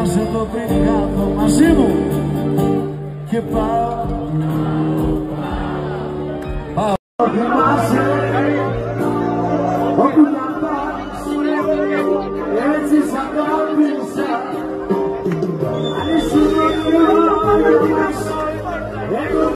Πιάσε το πριν κάτω μαζί μου και πάω. Θυμάσαι όπου να πας, έτσι σ' αγάπησα. Αν ήσουν όνειρος, εγώ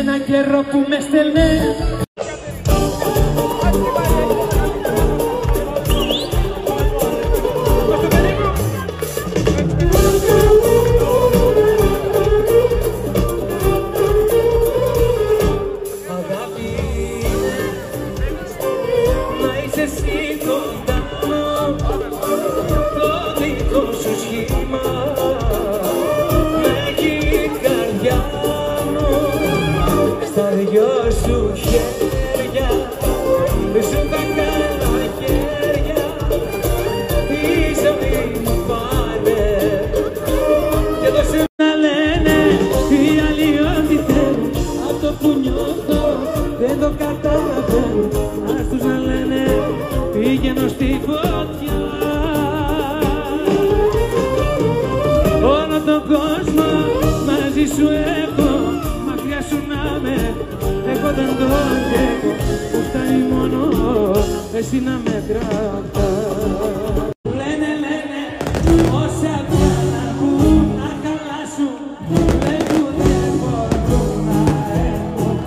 ένα καιρό που με στέλνε. Αγάπη, να είσαι εσύ κοντά μου, το δικό σου σχήμα να έχει η καρδιά στα δυο σου χέρια, σου τα καλά χέρια τη ζωή μου πάνε και δώσε Να λένε οι άλλοι ό,τι θέλουν, αυτό που νιώθω δεν το καταλαβαίνω. Ας τους να λένε πήγαινω στη φωτιά. Όλο τον κόσμο μαζί σου έχω, μακριά σου να με, εγώ δεν το αντέχω, που φτάνει μόνο εσύ να με κρατάς. Λένε, λένε, όσα πια να πουν, να καλά σου, λέγουν δεν μπορούν να έχουν,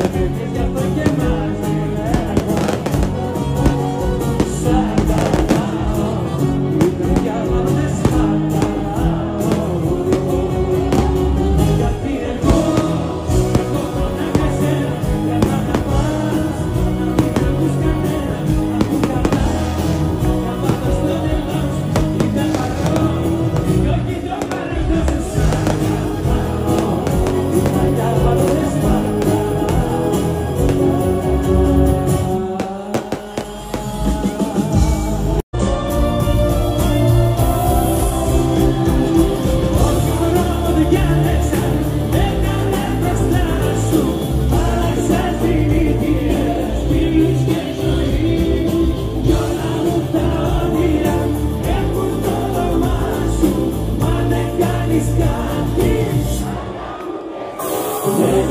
ότι εμείς γι' αυτό και μας ζηλεύω. Σ' αγαπάω, η καρδιά μου δεν σπατάω, γιατί εγώ μονάχα εσένα, δεν θα τα πας, να μην ακούς κανένα, να πουν καλά, να πάω στο νερό σου, ήταν παρόν, κι όχι το παρελθόν σου. Σ' αγαπάω, η καρδιά μου δεν σπατάω. Όσο χρόνο διάλεξα, έκανα μπροστά σου, άλλαξα την ίδια σπίτι και ζωή, κι όλα μου τα όνειρα έχουν το όνομά σου, μα δεν κάνεις κάτι. Δεν